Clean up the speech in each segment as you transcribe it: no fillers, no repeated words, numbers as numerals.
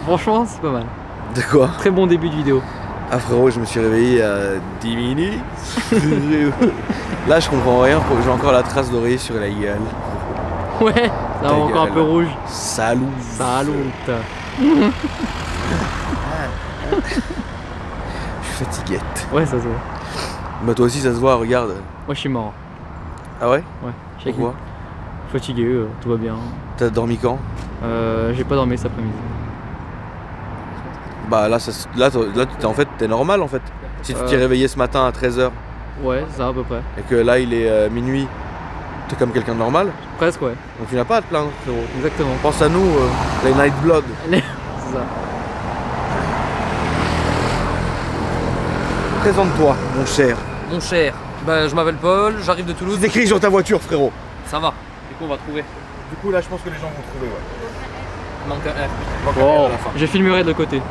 Franchement, c'est pas mal. De quoi? Très bon début de vidéo. Ah frérot, je me suis réveillé à 10 minutes. Là, je comprends rien, j'ai encore la trace d'oreiller sur la gueule. Ouais, ça va encore un peu rouge. Salut. Salut. Je suis fatiguette. Ouais, ça se voit. Bah toi aussi ça se voit, regarde. Moi, je suis mort. Ah ouais? Ouais. Je suis Pourquoi? fatigué, tout va bien. T'as dormi quand? J'ai pas dormi cet après-midi. Bah là, en fait, t'es normal en fait. Si tu t'es réveillé ce matin à 13 h Ouais, ça à peu près. et que là il est minuit, t'es comme quelqu'un de normal. Presque, ouais. Donc tu n'as pas à te plaindre, frérot. Exactement. Pense à nous, les Night Blood. C'est ça. Présente-toi, mon cher. Mon cher, bah, je m'appelle Paul, j'arrive de Toulouse. C'est écrit sur ta voiture, frérot. Ça va, du coup on va trouver. Du coup, là, je pense que les gens vont trouver, ouais. Il manque un R. Oh, j'ai filmé de côté.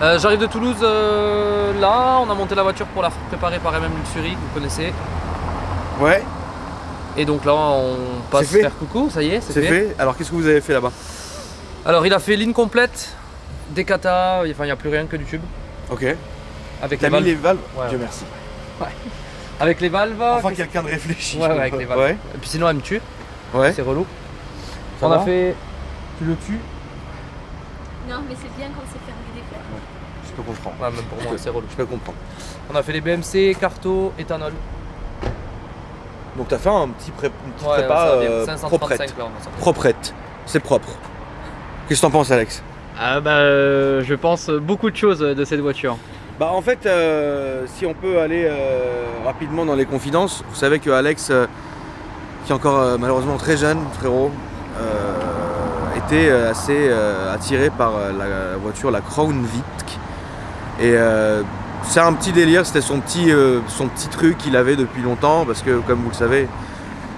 J'arrive de Toulouse, là, on a monté la voiture pour la préparer par MM Luxury, que vous connaissez. Ouais, Et donc là, on passe C'est fait. faire coucou, ça y est, c'est fait. Alors, qu'est-ce que vous avez fait là-bas? Alors il a fait ligne complète, des katas, enfin il n'y a plus rien que du tube. Ok. Avec T'as les mis valves. les valves? Ouais, Dieu ouais. merci. Avec les valves. Enfin, quelqu'un de réfléchi. Ouais, avec les valves. Ouais. Et puis sinon elle me tue, Ouais. c'est relou. Ça On va a fait. Tu le tues? Non, mais c'est bien quand c'est fermé des fleurs. Je peux comprendre. Ouais, même pour moi c'est relou. Je peux comprendre. On a fait les BMC, carto, éthanol. Donc t'as fait un petit une petite Ouais, prépa ça va bien. 535 proprette. là, on a sorti. Proprette. C'est propre. Qu'est-ce que t'en penses, Alex? Ah bah, je pense beaucoup de choses de cette voiture. Bah en fait, si on peut aller rapidement dans les confidences, vous savez que Alex, qui est encore malheureusement très jeune, frérot, était assez attiré par la voiture, la Crown Vic. Et c'est un petit délire, c'était son petit truc qu'il avait depuis longtemps, parce que comme vous le savez,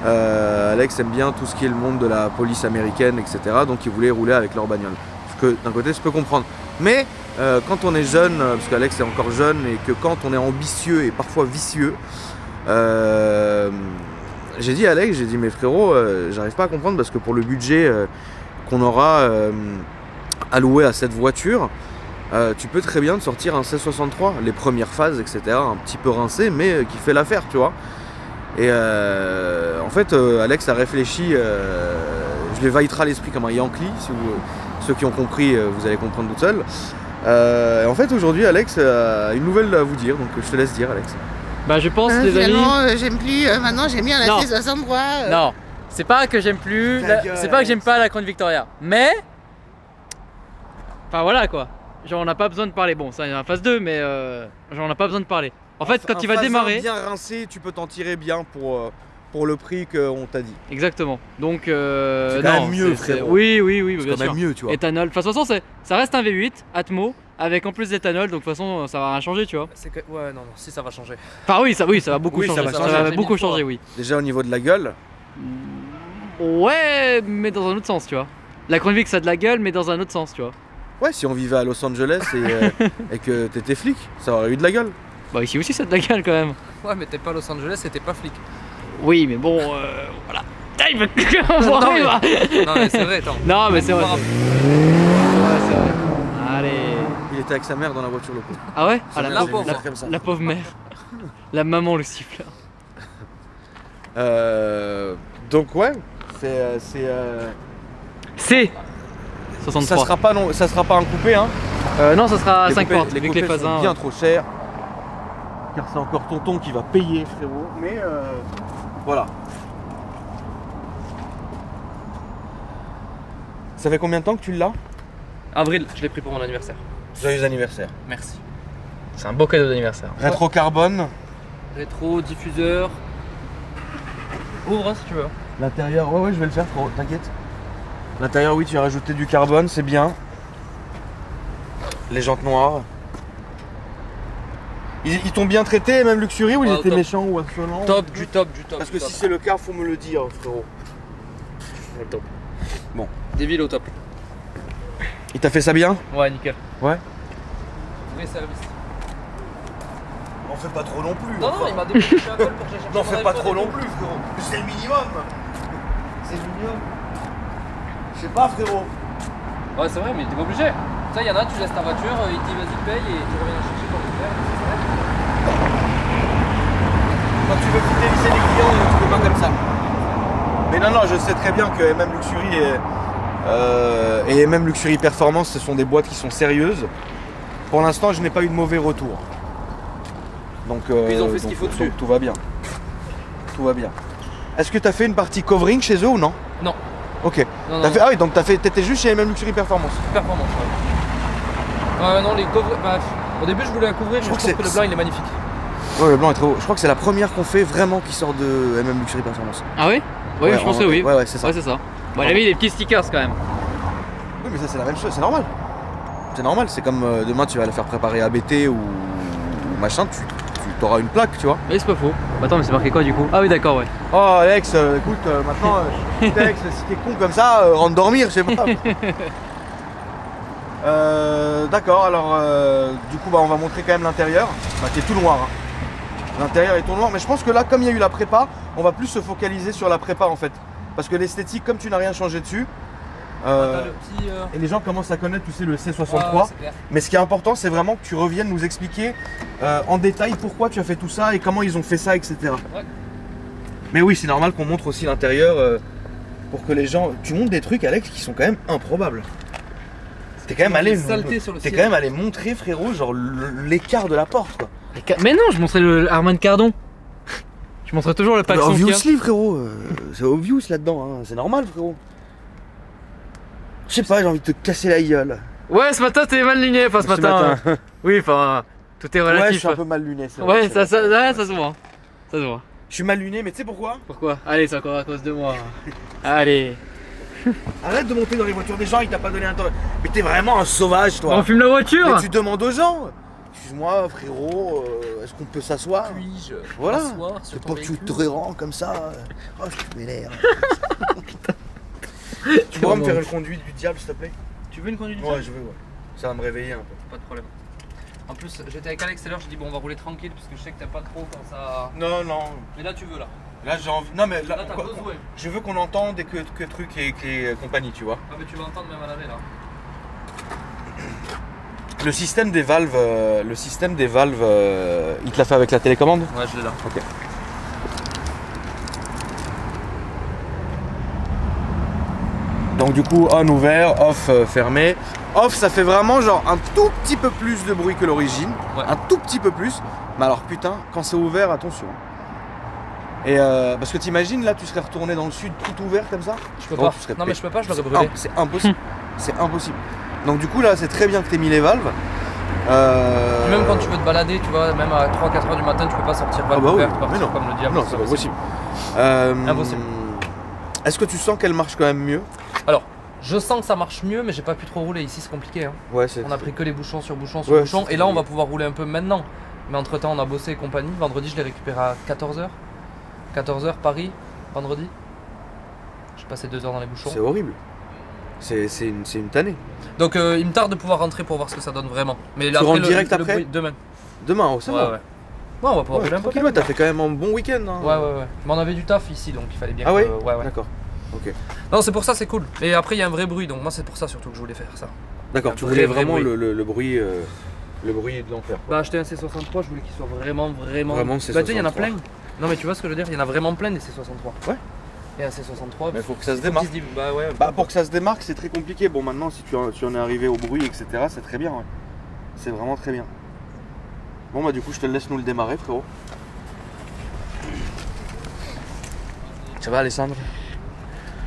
Alex aime bien tout ce qui est le monde de la police américaine, etc. Donc il voulait rouler avec leur bagnole. Ce que d'un côté je peux comprendre. Mais quand on est jeune, parce qu'Alex est encore jeune, et que quand on est ambitieux et parfois vicieux, j'ai dit à Alex, j'ai dit mais frérot, j'arrive pas à comprendre parce que pour le budget qu'on aura alloué à cette voiture, tu peux très bien te sortir un 1663, les premières phases, etc. Un petit peu rincé, mais qui fait l'affaire, tu vois. Et en fait, Alex a réfléchi, je vais vaillera l'esprit comme un Yankee, si ceux qui ont compris, vous allez comprendre tout seul. En fait, aujourd'hui, Alex a une nouvelle à vous dire, donc je te laisse dire, Alex. Bah, je pense, les amis. Finalement, j'aime plus, maintenant j'aime bien la Non. C63. Non, c'est pas que j'aime plus, Ta gueule, c'est pas que j'aime pas la Crown Victoria, mais. Enfin voilà quoi. Genre, on n'a pas besoin de parler. Bon, ça, il y a un phase 2, mais genre, on n'a pas besoin de parler. En fait, quand il va démarrer. bien rincé, tu peux t'en tirer bien pour le prix qu'on t'a dit. Exactement. Donc, C'est quand même mieux, frérot. Oui, bien C'est quand sûr. même mieux, tu vois. Éthanol. De toute façon, ça reste un V8 Atmo avec en plus d'éthanol, donc de toute façon, ça va rien changer, tu vois. Ouais, non, si ça va changer. Enfin, oui, ça va beaucoup Oui, ça changer. va Ça changer. va J'ai beaucoup mille fois. changer, oui. Déjà au niveau de la gueule, Ouais, mais dans un autre sens, tu vois. La Crown Vic, ça a de la gueule, mais dans un autre sens, tu vois. ouais, si on vivait à Los Angeles et que t'étais flic, ça aurait eu de la gueule. Bah, ici aussi, ça a de la gueule quand même. Ouais, mais t'es pas à Los Angeles et t'es pas flic. Oui, mais bon, voilà. Ah, il va Non, envoyer, va. Non, mais c'est vrai, attends. Non, mais c'est vrai. Par- Ouais, c'est vrai. Allez. Il était avec sa mère dans la voiture locale. Ah ouais? Sa Ah, mère, la j'ai vu pauvre. faire comme ça. La pauvre mère. La maman, le siffleur. Donc ouais, C 63. ça sera pas un coupé, hein. Non, ça sera Les 5 coupés- portes, les vu que les coupés phases sont 1. bien trop cher, car c'est encore tonton qui va payer, frérot. Mais voilà. Ça fait combien de temps que tu l'as? Avril, je l'ai pris pour mon anniversaire. Joyeux anniversaire. Merci. C'est un beau cadeau d'anniversaire. Rétro carbone. Rétro, diffuseur. Ouvre hein, si tu veux. L'intérieur, ouais, je vais le faire, frérot, t'inquiète. L'intérieur, oui, tu as rajouté du carbone, c'est bien. Les jantes noires. Ils t'ont bien traité, même Luxury, ou ils Ah, étaient top. méchants ou insolents? Top, du top, du top. Parce du que top. si c'est le cas, faut me le dire, frérot. Ouais, top. Bon. Des villes au top. Il t'a fait ça bien? Ouais, nickel. Ouais. Vrai service. N'en fais pas trop non plus. Non, non, il m'a débloqué un col pour que j'aille chercher N'en mon fais pas iPhone trop et non tout. plus, frérot. C'est le minimum. C'est le minimum. Je sais pas, frérot. Ouais, c'est vrai, mais t'es pas obligé. Ça, il y en a, tu laisses ta voiture, il te dit vas-y paye et tu reviens la chercher pour le faire. Quand tu veux fidéliser les clients, tu peux pas comme ça. Mais non, je sais très bien que MM Luxury et MM Luxury Performance, ce sont des boîtes qui sont sérieuses. Pour l'instant, je n'ai pas eu de mauvais retour. Donc, Ils ont fait ce qu'il faut dessus. Donc, tout va bien. Tout va bien. Est-ce que tu as fait une partie covering chez eux ou non? Non. Ok. Non, Fait... Ah oui, donc t'étais juste chez MM Luxury Performance. Performance, ouais. Non, les couvre... Bah, au début, je voulais la couvrir, mais je trouve que le blanc, il est magnifique. Ouais, le blanc est très beau. Je crois que c'est la première qu'on fait vraiment qui sort de MM Luxury Performance. Ah oui? Oui, Ouais, je pense que oui. Ouais, c'est ça. Ouais, c'est ça. Bon, il a mis des petits stickers quand même. Oui, mais ça, c'est la même chose, c'est normal. C'est normal, c'est comme demain, tu vas le faire préparer ABT ou machin, tu auras une plaque, tu vois. Oui, c'est pas faux. Attends, mais c'est marqué quoi du coup? Ah oui, d'accord, ouais. Oh, Alex, écoute, maintenant, Alex, si t'es con comme ça, rentre dormir, je sais pas. D'accord, alors, du coup, bah, on va montrer quand même l'intérieur, bah, qui est tout noir. Hein. L'intérieur est tout noir, mais je pense que là, comme il y a eu la prépa, on va plus se focaliser sur la prépa en fait. Parce que l'esthétique, comme tu n'as rien changé dessus, et les gens commencent à connaître, tu sais, le C63. Mais ce qui est important, c'est vraiment que tu reviennes nous expliquer en détail pourquoi tu as fait tout ça et comment ils ont fait ça, etc. Ouais. Mais oui, c'est normal qu'on montre aussi l'intérieur pour que les gens... Tu montres des trucs, Alex, qui sont quand même improbables. T'es quand même allé montrer, frérot, genre l'écart de la porte, quoi. Mais non, je montrais le Harman Kardon. Je montrais toujours le Paxson. Obviously, frérot, c'est obvious là-dedans, hein. C'est normal, frérot. Je sais pas, j'ai envie de te casser la gueule. Ouais, ce matin t'es mal luné, enfin ce matin. Oui, enfin, tout est relatif. Ouais, je suis un peu mal luné, c'est vrai. Ouais, ça se voit. Ça se voit. Je suis mal luné, mais tu sais pourquoi? Pourquoi? Allez, c'est encore à cause de moi. Allez. Arrête de monter dans les voitures des gens, il t'a pas donné un temps. Mais t'es vraiment un sauvage, toi. On fume la voiture. Mais tu demandes aux gens. Excuse-moi, frérot, est-ce qu'on peut s'asseoir? Puis-je voilà. C'est pas que tu te rends comme ça. Oh, je m'énerve. Tu pourras me faire une conduite du diable, s'il te plaît? Tu veux une conduite du diable? Ouais, je veux, ouais. Ça va me réveiller un peu. Pas de problème. En plus, j'étais avec Alex tout à l'heure, je dis bon, on va rouler tranquille parce que je sais que t'aimes pas trop quand ça. Non, non. Mais là, tu veux là. Là, j'ai envie. Non, mais là, t'as besoin. Je veux qu'on entende et que truc et compagnie, tu vois. Ah, mais tu vas entendre même à l'arrêt là. Le système des valves, il te l'a fait avec la télécommande? Ouais, je l'ai là. Ok. Donc du coup, on ouvert, off fermé. Off, ça fait vraiment genre un tout petit peu plus de bruit que l'origine. Ouais. Un tout petit peu plus. Mais alors putain, quand c'est ouvert, attention. Et parce que t'imagines, là, tu serais retourné dans le sud tout ouvert comme ça? Je peux pas. Non, mais je peux pas, je l'aurais brûlé. C'est impossible. C'est impossible. Donc du coup, là, c'est très bien que t'aies mis les valves. Même quand tu veux te balader, tu vois, même à 3-4 heures du matin, tu peux pas sortir valve ouverte, partir comme le diable. Non, c'est pas possible. Impossible. Est-ce que tu sens qu'elle marche quand même mieux? Alors, je sens que ça marche mieux, mais j'ai pas pu trop rouler. Ici, c'est compliqué. Hein. Ouais, on a pris que les bouchons sur bouchons sur bouchons. Et là, on va pouvoir rouler un peu maintenant. Mais entre temps, on a bossé et compagnie. Vendredi, je l'ai récupéré à 14h. 14h, Paris, vendredi. J'ai passé 2 heures dans les bouchons. C'est horrible. C'est une tannée. Donc, il me tarde de pouvoir rentrer pour voir ce que ça donne vraiment. Mais tu rentres direct après bruit, demain. Demain, oh, c'est bon. Ouais. Ouais, on va pouvoir rouler un peu. Ouais, t'as fait quand même un bon week-end. Hein. Ouais. Mais on avait du taf ici, donc il fallait bien. Ah ouais. Ouais. D'accord. Ok. Non, c'est pour ça, c'est cool. Et après, il y a un vrai bruit, donc moi, c'est pour ça surtout que je voulais faire ça. D'accord. Tu voulais vraiment le bruit de l'enfer. Bah, acheter un C63, je voulais qu'il soit vraiment. Vraiment C63. Bah, tu sais, il y en a plein. Non, mais tu vois ce que je veux dire, il y en a vraiment plein des C63. Ouais. Et un C63. Mais il faut que ça se démarque. Bah, pour que ça se démarque, c'est très compliqué. Bon, maintenant, si tu en es arrivé au bruit, etc., c'est très bien. Ouais. C'est vraiment très bien. Bon, bah, du coup, je te laisse nous le démarrer, frérot. Ça va, Alessandre?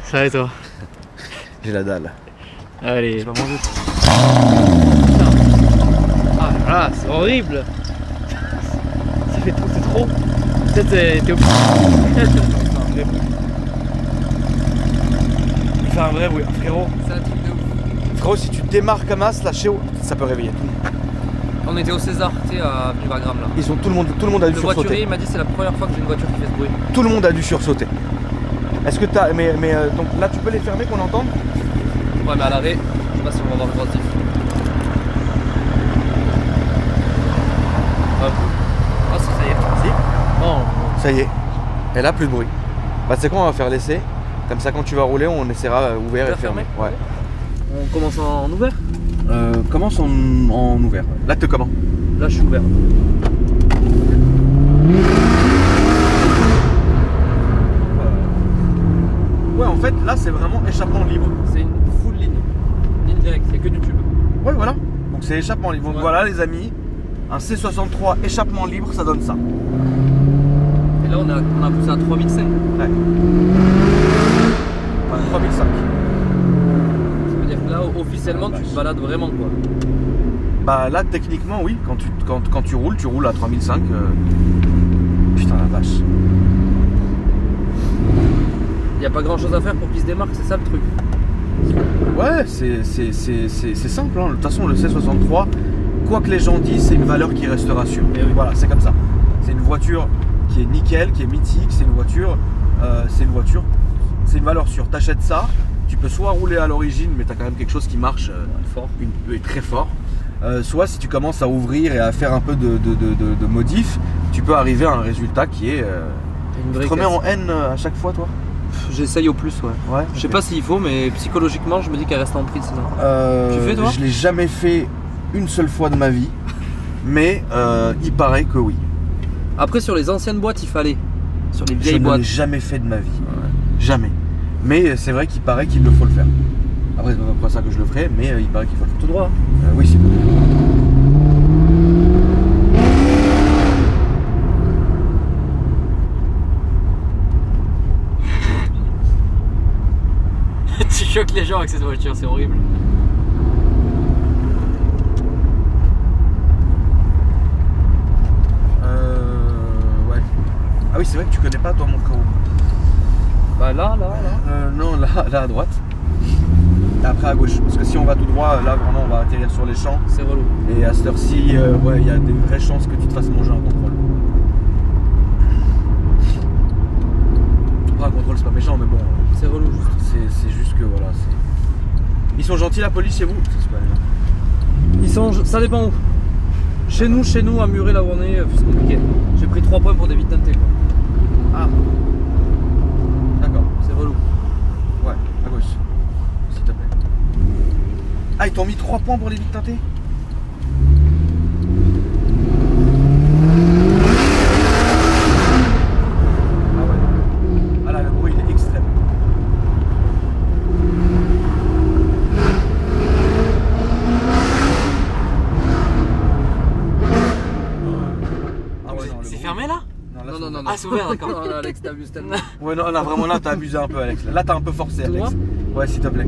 Ça va et toi? J'ai la dalle. Allez. Tu vas manger. Ah là, c'est horrible. Ça fait trop, c'est trop. Peut-être t'es au... Il fait un vrai bruit, frérot. C'est un truc de ouf. Frérot, si tu démarres comme ça chez ça peut réveiller tout le monde. On était au César, tu sais, à Avenue Wagram là. Tout le monde a dû Le sursauter. voiturier, il m'a dit c'est la première fois que j'ai une voiture qui fait ce bruit. Tout le monde a dû sursauter. Est-ce que t'as. Donc là, tu peux les fermer qu'on entende? Ouais, mais à l'arrêt, je sais pas si on va voir le gros diff. Hop. Ah, ça y est. Si. Oh. Ça y est. Et là, plus de bruit. Bah, c'est quoi, on va faire l'essai. Comme ça, quand tu vas rouler, on essaiera ouvert et fermé. Ouais. On commence en ouvert? Commence en ouvert. Là, te comment? Là, je suis ouvert. Ouais, en fait, là, c'est vraiment échappement libre. C'est une full ligne. Ligne directe, c'est que du tube. Ouais, voilà. Donc, c'est échappement libre. Donc, Ouais. voilà, les amis. Un C63 échappement libre, ça donne ça. Et là, on a poussé à 3005. Ouais. Enfin, 3005. Ça veut dire que là, officiellement, tu te balades vraiment, quoi. Bah, là, techniquement, oui. Quand tu roules à 3005. Putain, la vache. Il n'y a pas grand chose à faire pour qu'il se démarque, c'est ça le truc. Ouais, c'est simple. Hein. De toute façon, le C63, quoi que les gens disent, c'est une valeur qui restera sûre. Et oui. Voilà, c'est comme ça. C'est une voiture qui est nickel, qui est mythique. C'est une voiture, c'est une valeur sûre. T'achètes ça, tu peux soit rouler à l'origine, mais t'as quand même quelque chose qui marche Fort. très fort. Soit si tu commences à ouvrir et à faire un peu de modifs, tu peux arriver à un résultat qui est. Une Tu vraie te remets caisse. en N à chaque fois, toi? J'essaye au plus, ouais. Ouais. Je sais pas s'il faut, mais psychologiquement, je me dis qu'elle reste en prise sinon. Tu fais, toi? Je l'ai jamais fait une seule fois de ma vie, mais il paraît que oui. Après, sur les anciennes boîtes, il fallait. Sur les Je vieilles ne boîtes. l'ai jamais fait de ma vie. Jamais. Mais c'est vrai qu'il paraît qu'il le faut le faire. Après, c'est pas pour ça que je le ferai, mais il paraît qu'il faut le faire. Tout droit. Oui, c'est bon. Tu choques les gens avec cette voiture, c'est horrible. Ouais. Ah oui, c'est vrai que tu connais pas toi, mon frérot. Bah là. Non, là à droite. Et après à gauche. Parce que si on va tout droit, là vraiment on va atterrir sur les champs. C'est relou. Et à cette heure-ci, ouais, il y a des vraies chances que tu te fasses manger un contrôle. Après, un contrôle, c'est pas méchant, mais bon, C'est relou juste. c'est juste que voilà. Ils sont gentils, la police, chez vous? Ça, c'est pas évident. Ils sont. Ça dépend où. Chez nous, à Muret, là où on est, c'est compliqué. J'ai pris 3 points pour des vides teintées, quoi. Ah, d'accord. C'est relou. Ouais, à gauche. S'il te plaît. Ah, ils t'ont mis 3 points pour les vides teintées? Ah ouais. Ah là, le bruit, il est extrême. Ah ouais, non, le C'est bruit. fermé là? Non, là, Non, c'est non, non, ouvert. non. Ah, c'est ouvert, d'accord. Non, là, Alex, t'abuses tellement. Ouais, non, là, vraiment, là, t'as abusé un peu, Alex. Là, t'as un peu forcé, Tout Alex. droit? Ouais, s'il te plaît.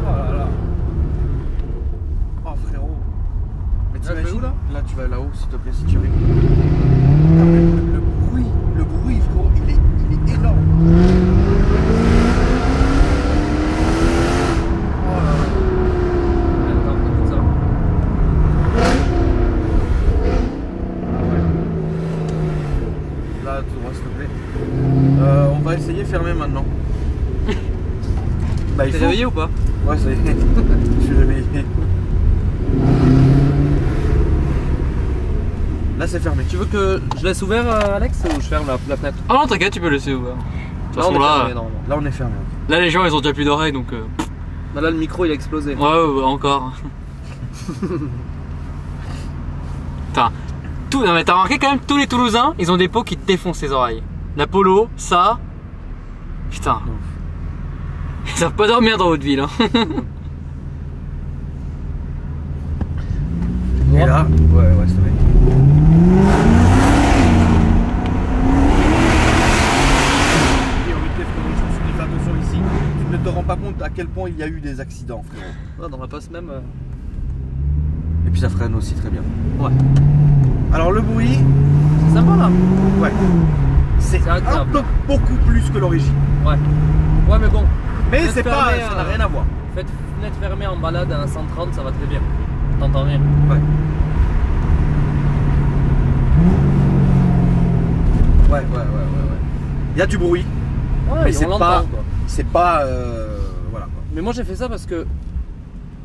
Oh là là. Oh frérot. Mais Là, je vais t'imagines où, là? Là tu vas là-haut s'il te plaît si tu rigoles. Le bruit frérot, il est énorme. Oh là là. Attends, écoute ça. Là tout droit s'il te plaît. On va essayer fermer maintenant. Bah il T'es faut. réveillé ou pas? Ouais ça y est. Je suis réveillé. Là c'est fermé. Tu veux que je laisse ouvert, Alex, ou je ferme la fenêtre? Ah non, t'inquiète, tu peux laisser ouvert. De toute Là, façon, on est là, fermé, normalement. Là on est fermé. Ok. là, les gens ils ont déjà plus d'oreilles donc. Bah, là, le micro il a explosé. Ouais, encore. Putain. Non, mais t'as remarqué quand même, tous les Toulousains ils ont des pots qui te défoncent les oreilles. La Polo, ça. Putain. Ils savent pas dormir dans votre ville. Hein. Et là, ouais s'il te plaît. Priorité frérot, je me suis dit fais attention ici. Tu ne te rends pas compte à quel point il y a eu des accidents frérot. Ouais, dans la passe même. Et puis ça freine aussi très bien. Ouais. Alors le bruit, C'est sympa là. ouais, c'est C'est un agréable. peu beaucoup plus que l'origine. Ouais. Ouais, mais bon. Mais Fenêtre c'est pas, fermée, ça n'a rien à voir. Faites fenêtre fermée en balade à 130, ça va très bien. T'entends rien. Ouais. Ouais. Il y a du bruit, Ouais, mais et c'est on pas, l'entend quoi. c'est pas. Voilà. Mais moi j'ai fait ça parce que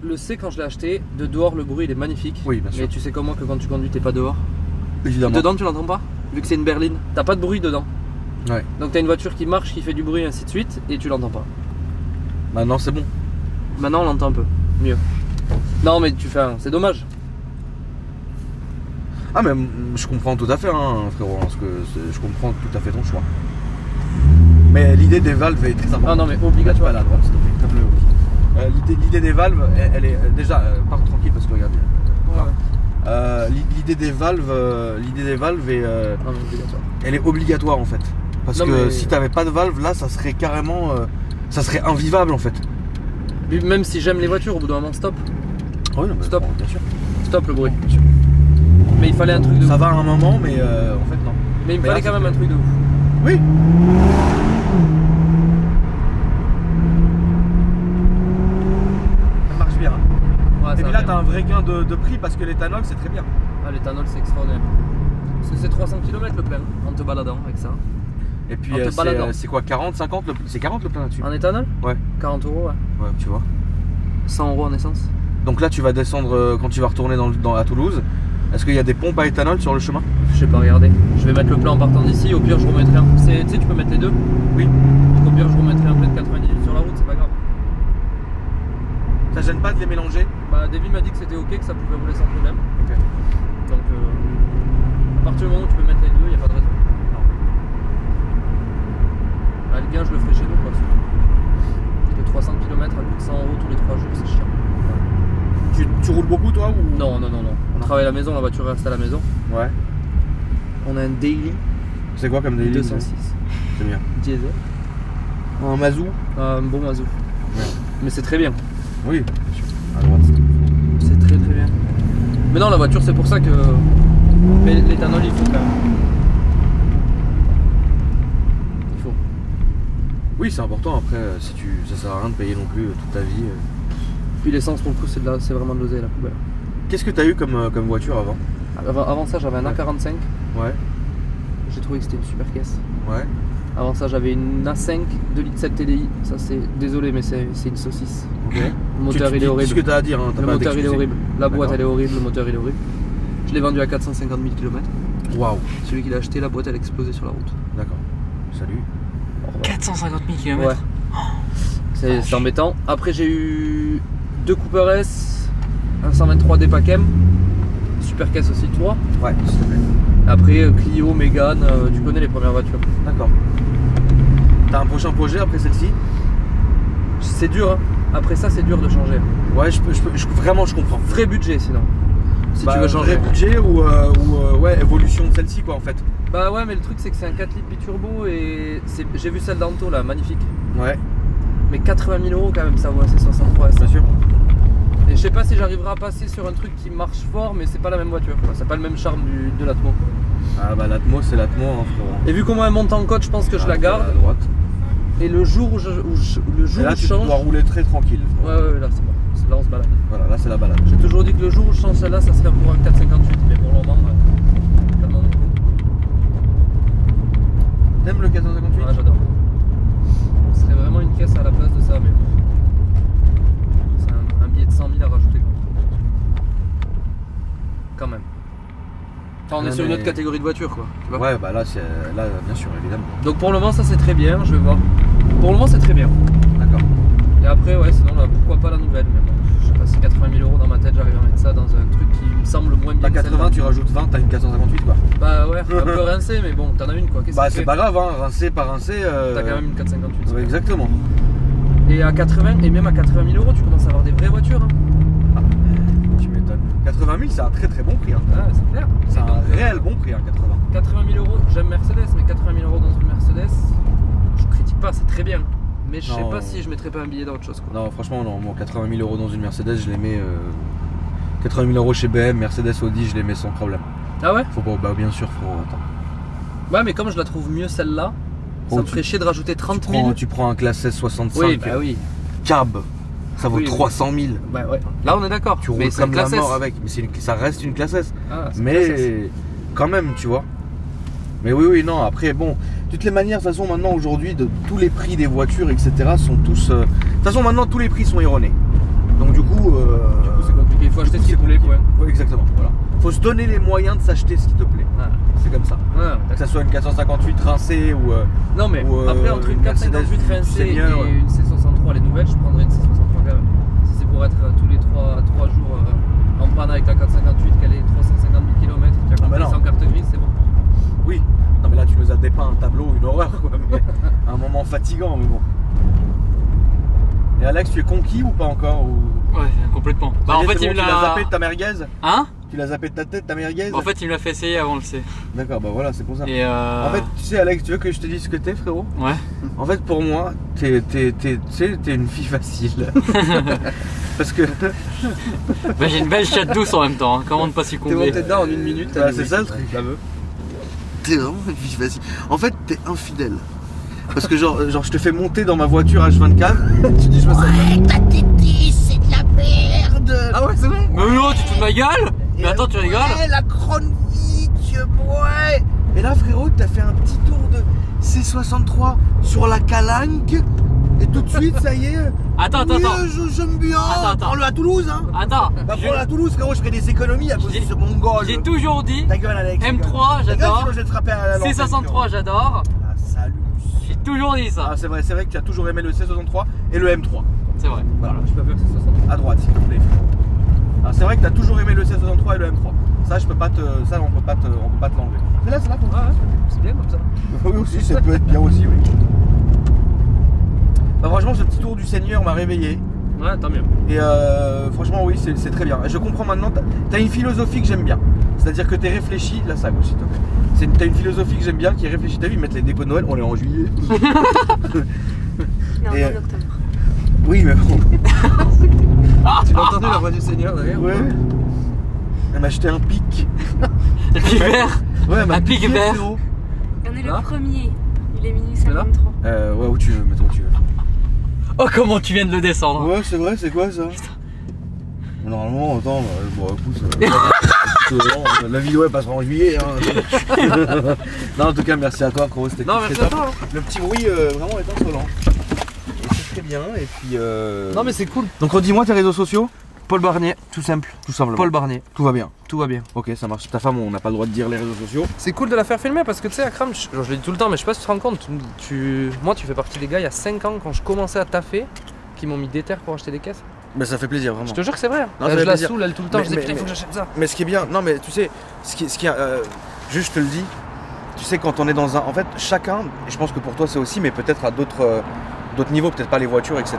le C, quand je l'ai acheté, de dehors le bruit il est magnifique. Oui, bien sûr. Mais tu sais comment que quand tu conduis t'es pas dehors. Évidemment. Dedans tu l'entends pas, vu que c'est une berline. T'as pas de bruit dedans. Ouais. Donc t'as une voiture qui marche, qui fait du bruit, ainsi de suite, et tu l'entends pas. Maintenant c'est bon. Maintenant on l'entend un peu mieux. Non mais tu fais c'est dommage. Ah mais je comprends tout à fait hein, frérot, parce que je comprends tout à fait ton choix. Mais l'idée des valves est très importante. Ah non mais obligatoire. Là, à la droite s'il te plaît, comme le l'idée des valves, elle est déjà pars tranquille parce que regarde. L'idée des valves est, Non, mais obligatoire. elle est obligatoire en fait. Parce Non, que mais- si t'avais pas de valve là, ça serait carrément, ça serait invivable en fait. Puis même si j'aime les voitures, au bout d'un moment stop. Oui, non, mais Stop. bon, bien sûr. Stop le bruit. Bien sûr. Mais il fallait un truc de Ça ouf. va à un moment, mais en fait non. Mais il me Mais fallait là, quand même un truc de ouf. Oui. Ça marche bien. Hein. Ouais, Et ça puis va là, bien. t'as un vrai gain de prix parce que l'éthanol, c'est très bien. Ah, l'éthanol c'est extraordinaire. Parce que c'est 300 km le plein en te baladant avec ça. Et puis En te baladant. c'est quoi, 40, 50 c'est 40 le plein là-dessus. En éthanol Ouais. 40 € ouais. Ouais, tu vois. 100 € en essence. Donc là, tu vas descendre quand tu vas retourner à Toulouse. Est-ce qu'il y a des pompes à éthanol sur le chemin? Je sais pas regarder. Je vais mettre le plein en partant d'ici. Au pire, je remettrai un. Tu sais, tu peux mettre les deux. Oui. Donc au pire, je remettrai un plein de 98 sur la route, c'est pas grave. Ça gêne pas de les mélanger? Bah, David m'a dit que c'était ok, que ça pouvait rouler sans problème. Ok. Donc, à partir du moment où tu peux mettre les deux, y a pas de raison. Non. Bah, le gain, je le ferai chez nous, quoi. Parce que 300 km à coût de 100 € tous les 3 jours, c'est chiant. Tu roules beaucoup toi ou? Non. On travaille à la maison, la voiture reste à la maison. Ouais. On a un daily C'est quoi comme daily? 206 C'est bien. diesel. Un mazou? Un bon mazou. Ouais. Mais c'est très bien. Oui, bien sûr. À droite. C'est très bien. Mais non, la voiture, c'est pour ça que. Mais l'éthanol, il faut quand même. Il faut. Oui, c'est important. Après, si ça sert à rien de payer non plus toute ta vie. Puis l'essence, pour le coup, c'est vraiment de l'oseille, la poubelle. Qu'est-ce que t'as eu comme voiture avant? Avant ça, j'avais un A45. Ouais. J'ai trouvé que c'était une super caisse. Ouais. Avant ça, j'avais une A5 2,7 litres TDI. Ça, c'est. Désolé, mais c'est une saucisse. Ok. Le moteur, il est Dis ce horrible. que t'as à dire. Hein, t'as Le pas à moteur, il est t'excuser. horrible. La boîte, D'accord. elle est horrible. Le moteur, il est horrible. Je l'ai vendu à 450 000 km. Waouh. Celui qui l'a acheté, la boîte, elle a explosé sur la route. D'accord. Salut. 450 000 km. Ouais. C'est embêtant. Après, j'ai eu deux Cooper S, un 123 Dpacem, super caisse aussi, 3. Ouais, s'il te plaît. Après, Clio, Mégane, tu connais les premières voitures. D'accord. T'as un prochain projet après celle-ci? C'est dur, hein. Après ça, c'est dur de changer. Ouais, vraiment, je comprends. Vrai budget sinon. Si Bah, tu veux changer. vrai budget ou ouais, évolution de celle-ci quoi en fait. Bah ouais, mais le truc c'est que c'est un 4 litres biturbo et j'ai vu celle d'Anto là, magnifique. Ouais, Mais 80 000 € quand même, ça vaut assez 63 S. bien sûr. Et je sais pas si j'arriverai à passer sur un truc qui marche fort, mais c'est pas la même voiture. quoi. C'est pas le même charme de l'Atmo. Ah bah l'Atmo c'est l'Atmo hein, frérot. Et vu comment elle monte en côte, je pense que je la À garde. droite. Et le jour où je Et là tu change. dois rouler très tranquille. Ouais, là c'est bon. Là on se balade. Voilà, là c'est la balade. J'ai toujours dit que le jour où je change celle-là, ça serait pour un 458. Mais pour le moment, tellement. T'aimes le 458? Ouais, j'adore. Ce serait vraiment une caisse à la place de ça, mais c'est un billet de 100 000 à rajouter quoi. Quand même. Enfin, on est Ouais, sur une mais- autre catégorie de voiture quoi. Tu vois. Ouais, bah là bien sûr, évidemment. Donc pour le moment ça c'est très bien, je vais voir. Pour le moment c'est très bien. D'accord. Et après ouais sinon là, pourquoi pas la nouvelle, mais bon, je sais pas si 80 000 € dans ma tête j'arrive à mettre ça dans un truc qui me semble moins bien. T'as que 80, celle-là. tu rajoutes 20, t'as une 458 quoi. Bah ouais, un peu rincé mais bon, t'en as une quoi. Qu'est-ce Bah que tu c'est fais pas grave hein, rincé par rincé. T'as quand même une 458. Ouais, exactement. Et à 80, et même à 80 000 € tu commences à avoir des vraies voitures hein. Ah, tu m'étonnes. 80 000 c'est un très très bon prix hein. Ah, c'est clair. C'est Donc, un réel bon prix hein, 80. 80 000 €, j'aime Mercedes, mais 80 000 € dans une Mercedes, je critique pas, c'est très bien. Mais je sais Non. pas si je mettrais pas un billet dans autre chose quoi. Non franchement non, moi 80 000 € dans une Mercedes je les mets 80 000 € chez BM, Mercedes, Audi je les mets sans problème. Ah ouais? Faut pas, bah bien sûr frérot, attends. Ouais, mais comme je la trouve mieux celle-là, ça Oh, me ferait chier de rajouter 30 000. Tu prends un classe S 65 Oui, bah oui. cab, ça vaut Oui, 300 000. Bah ouais. Là on est d'accord. Tu Mais roules c'est comme une la classe S. mort avec, mais ça reste une classe S. Ah, c'est une classe S. Mais quand même, tu vois. Mais oui, non, après, bon, toutes les manières, de toute façon, maintenant, aujourd'hui, de tous les prix des voitures, etc., sont tous. De toute façon, maintenant, tous les prix sont erronés. Donc, du coup, c'est compliqué. Il faut acheter ce qui te plaît, quoi. Oui, exactement. Voilà. Faut se donner les moyens de s'acheter ce qui te plaît. Ah. C'est comme ça. Ah, que ça soit une 458 rincée ou. Non, mais ou, après, entre une 458 rincée et une C63, les nouvelles, je prendrais une C63 quand même. Si c'est pour être tous les 3 jours en panne avec la 458, qu'elle est 350 000 km, tu as compris sans carte grise, c'est bon. Oui. Non, mais là, tu nous as dépeint un tableau, une horreur, quoi. Mais un moment fatigant, mais bon. Et Alex, tu es conquis ou pas encore ou... Ouais, complètement. Bah, en fait, il me l'a. Tu l'as zappé de ta merguez? Hein? Tu l'as zappé de ta tête, ta merguez? En fait, il me l'a fait essayer avant le C. D'accord, bah voilà, c'est pour ça. Et En fait, tu sais, Alex, tu veux que je te dise ce que t'es, frérot? Ouais. En fait, pour moi, t'es une fille facile. Parce que. Bah, j'ai une belle chatte douce en même temps, hein. Comment ne pas s'y T'es combler? monté dedans en 1 minute. Bah, c'est ça le truc. La meuf. T'es vraiment une fille facile. En fait, t'es infidèle. Parce que genre je te fais monter dans ma voiture H24, tu dis je me sens. Ouais, ta tétée, c'est de la merde. Ah ouais, c'est vrai? Mais non, tu te fous de ma gueule? Mais attends, tu rigoles? Ouais, la Cronvik, ouais. Et là, frérot, t'as fait un petit tour de C63 sur la Calanque. Et tout de suite, ça y est. Attends. J'aime bien. Attends. Prends-le à Toulouse, hein. Attends. Bah, prends-le à Toulouse, frérot, je ferai des économies à cause de ce mongol. J'ai toujours dit Ta gueule, Alex. M3, j'adore. Je vais te frapper à la lanterne, frérot. C63, j'adore. Ah, salut. J'ai toujours dit ça. Ah, c'est vrai que tu as toujours aimé le C63 et le M3. C'est vrai. Voilà. Je peux faire C63. À droite, s'il te plaît. Alors, c'est vrai que tu as toujours aimé le C63 et le M3. Ça, on peut pas te l'enlever. C'est là, pour toi. Ouais, c'est bien comme ça. Oui, aussi, ça peut être bien aussi, oui. Bah, franchement, ce petit tour du Seigneur m'a réveillé. Ouais, tant mieux. Et franchement, oui, c'est très bien. Et je comprends maintenant, t'as une philosophie que j'aime bien. C'est-à-dire que t'es réfléchi, là, ça, s'il te plaît. T'as une philosophie que j'aime bien, qui est réfléchie. T'as vu, ils mettent les décos de Noël, on est en juillet. Non, Et, en octobre. Oui, mais bon. Tu l'as entendu la voix du Seigneur derrière? Ouais. Elle m'a acheté un pic. Un pic vert. Ouais, elle m'a Un pic piqué, vert. frérot. On est le Là 1er. Il est minuit C'est là 53. Ouais, où tu veux, mets-toi où tu veux. Oh, comment tu viens de le descendre. Ouais, c'est vrai, c'est quoi ça? Normalement, attends, bon, écoute, la vidéo elle passera en juillet. Hein. Non, en tout cas, merci à toi, gros. C'était Non, cool, merci c'était à top. toi. Le petit bruit vraiment est insolent. Et c'est très bien. Et puis. Non, mais c'est cool. Donc, redis-moi tes réseaux sociaux. Paul Barnier, tout simple. Tout simplement. Paul Barnier, Tout va bien. tout va bien. Ok, ça marche. Ta femme, on n'a pas le droit de dire les réseaux sociaux. C'est cool de la faire filmer parce que tu sais, Akram, je le dis tout le temps, mais je sais pas si tu te rends compte. Moi, tu fais partie des gars il y a 5 ans quand je commençais à taffer qui m'ont mis des terres pour acheter des caisses. Mais ça fait plaisir, vraiment. Je te jure que c'est vrai. Non, ça je fait la plaisir. saoule, elle tout le temps. Mais- je dis mais- putain, il faut mais- que j'achète ça. Mais ce qui est bien, non mais tu sais, juste je te le dis, tu sais quand on est dans un, en fait chacun, et je pense que pour toi c'est aussi, mais peut-être à d'autres niveaux, peut-être pas les voitures, etc.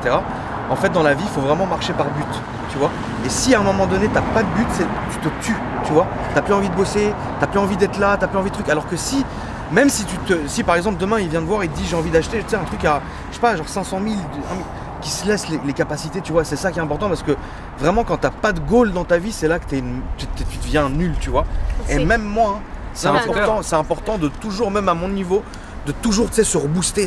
En fait dans la vie, il faut vraiment marcher par but, tu vois. Et si à un moment donné t'as pas de but, tu te tues, tu vois. T'as plus envie de bosser, t'as plus envie d'être là, t'as plus envie de trucs. Alors que même si par exemple demain il vient te voir et te dit j'ai envie d'acheter, tu sais un truc à, je sais pas, genre 500 000, qui se laisse les capacités, tu vois, c'est ça qui est important parce que vraiment quand t'as pas de goal dans ta vie, c'est là que tu deviens nul, tu vois. Et C'est- même moi, hein, c'est Non, mais important, de toujours, même à mon niveau, de toujours, tu sais, se rebooster,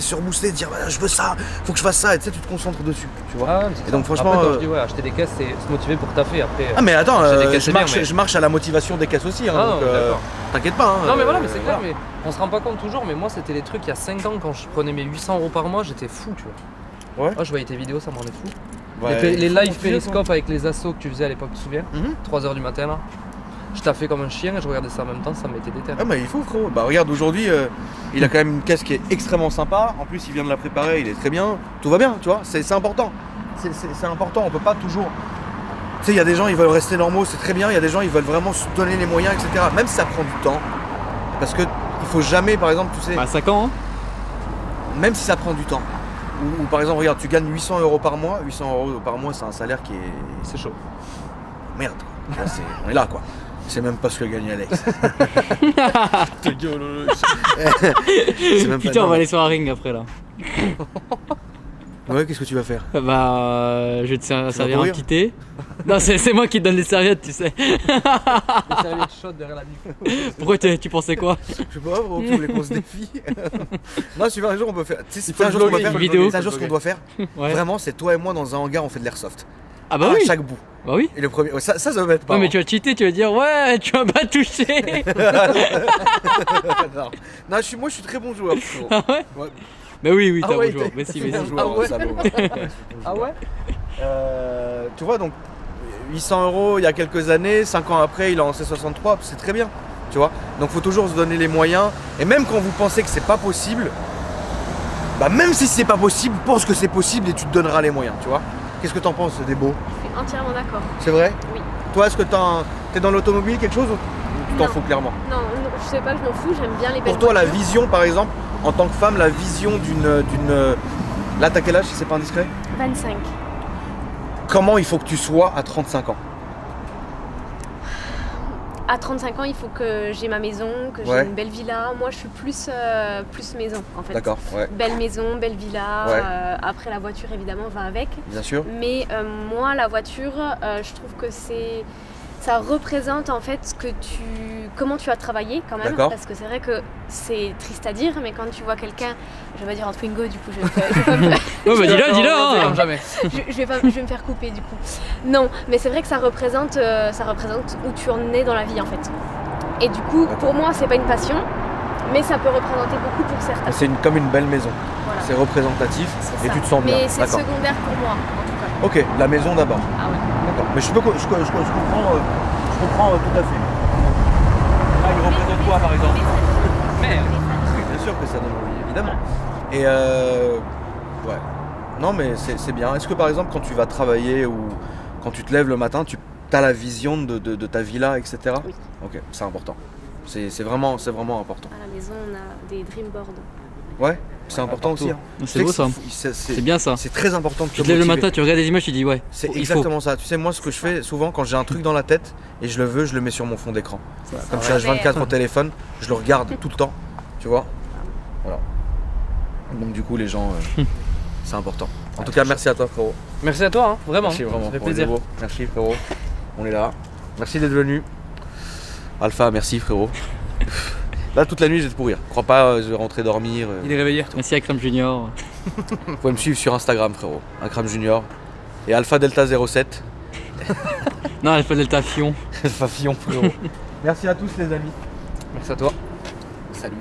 dire voilà, je veux ça, faut que je fasse ça, et tu sais, tu te concentres dessus, tu vois. Ah, ouais, c'est Et ça. donc, franchement, Après, quand je dis ouais, acheter des caisses, c'est se motiver pour taffer après. Ah mais attends, Acheter des caisses, c'est bien, mais- je marche à la motivation des caisses aussi, hein, Ah, non, donc, d'accord. t'inquiète pas. Hein, Non mais voilà, mais c'est clair, voilà. mais on se rend pas compte toujours, mais moi c'était les trucs il y a 5 ans quand je prenais mes 800 € par mois, j'étais fou, tu vois. Ouais. Moi je voyais tes vidéos, ça me rendait fou. Ouais. Les Faut live motiver, périscope avec les assos que tu faisais à l'époque, tu te souviens? Mhm. 3h du matin là. Je taffais comme un chien et je regardais ça en même temps, ça me mettait des terres. Ah bah il faut frérot, bah regarde aujourd'hui il a quand même une caisse qui est extrêmement sympa, en plus il vient de la préparer, il est très bien, tout va bien, tu vois, c'est important, c'est important, on peut pas toujours, tu sais il y a des gens ils veulent rester normaux, c'est très bien, il y a des gens ils veulent vraiment se donner les moyens, etc. Même si ça prend du temps, parce que il faut jamais par exemple, tu sais, Bah, 5 ans, hein. même si ça prend du temps, ou par exemple regarde tu gagnes 800 € par mois, 800 € par mois c'est un salaire qui est, C'est chaud. merde quoi. Là, on est là quoi. C'est même pas ce que gagne Alex. C'est même pas- Putain, on non, va aller sur un ring après là. Ouais, qu'est-ce que tu vas faire? Bah, je vais te servir un courir petit thé. Non, c'est moi qui te donne les serviettes, tu sais. Les serviettes chaudes derrière la nuque. Pourquoi tu pensais quoi? Je sais pas, bro, tu voulais qu'on se défie. Non, si un jour on peut faire. Tu sais, faut c'est un le jour qu'on vlogger, doit faire. une vidéo. C'est un jour ce qu'on doit faire. Ouais. Vraiment, c'est toi et moi dans un hangar, on fait de l'airsoft. Ah bah à oui. chaque bout. Bah oui. Et le premier, ça va être pas. Ouais, mais tu vas cheater, tu vas dire ouais, tu vas pas toucher. non, moi je suis très bon joueur. Frérot. Ah ouais. Ouais. Bah oui, Ah t'as ouais, bon joueur. t'es Merci, bon merci. joueur, Ah ouais. salaud. Ah ouais. Tu vois, donc 800 € il y a quelques années, 5 ans après, il a en C63, c'est très bien. Tu vois, donc faut toujours se donner les moyens. Et même quand vous pensez que c'est pas possible, bah même si c'est pas possible, pense que c'est possible et tu te donneras les moyens. Tu vois. Qu'est-ce que t'en penses, Débo? Je suis entièrement d'accord. C'est vrai? Oui. Toi, est-ce que t'es dans l'automobile quelque chose ou tu t'en Non. fous clairement? Non, je sais pas, je m'en fous, j'aime bien les belles Pour toi, la voitures. vision, par exemple, en tant que femme, la vision d'une... Là, t'as quel âge si c'est pas indiscret? 25. Comment il faut que tu sois à 35 ans? À 35 ans, il faut que j'ai ma maison, que j'ai Ouais. une belle villa. Moi, je suis plus maison, en fait. D'accord, ouais, Belle maison, belle villa. Ouais. Après, la voiture, évidemment, va avec. bien sûr. Mais moi, la voiture, je trouve que ça représente en fait comment tu as travaillé quand même. D'accord. Parce que c'est vrai que c'est triste à dire, mais quand tu vois quelqu'un, je vais dire en Twingo, du coup, je vais pas me- Ouais, bah dis-le, dis-le. Comme Hein. jamais. je vais me faire couper du coup. Non, mais c'est vrai que ça représente où tu en es dans la vie en fait. Et du coup, pour moi, c'est pas une passion, mais ça peut représenter beaucoup pour certains. C'est comme une belle maison. Voilà. C'est représentatif C'est et ça. tu te sens bien. Mais c'est D'accord. secondaire pour moi, en tout cas. Ok, la maison d'abord. Ah ouais. D'accord. Mais je comprends tout à fait. Ah, il représente quoi par exemple? Merde. Oui, bien sûr que ça donne envie, évidemment. Et ouais. Non, mais c'est bien. Est-ce que par exemple, quand tu vas travailler ou quand tu te lèves le matin, tu as la vision de ta villa, etc. Oui. Ok, c'est important. C'est vraiment important. À la maison, on a des dream boards. Ouais, c'est important aussi. Hein. C'est Tu beau sais ça. que C'est bien ça. C'est très important de Tu te lèves le matin, tu regardes les images, tu dis ouais. C'est il faut. exactement ça. Tu sais, moi, ce que je fais souvent quand j'ai un truc dans la tête et je le veux, je le mets sur mon fond d'écran. Comme je suis H24 au téléphone, je le regarde tout le temps. Tu vois? Voilà. Donc, du coup, les gens, c'est important. En tout cas, merci à toi, frérot. Merci à toi, hein, vraiment. Merci vraiment. Ça fait pour le plaisir. démo. Merci, frérot. On est là. Merci d'être venu. Alpha, merci, frérot. Là, toute la nuit, je vais te pourrir. Crois pas, je vais rentrer dormir. Il est réveillé. Merci à Crème Junior. Vous pouvez me suivre sur Instagram, frérot. Akram Junior. Et Alpha Delta 07. Non, elle fait Delta Fion. Alpha Fion, frérot. Merci à tous, les amis. Merci à toi. Salut.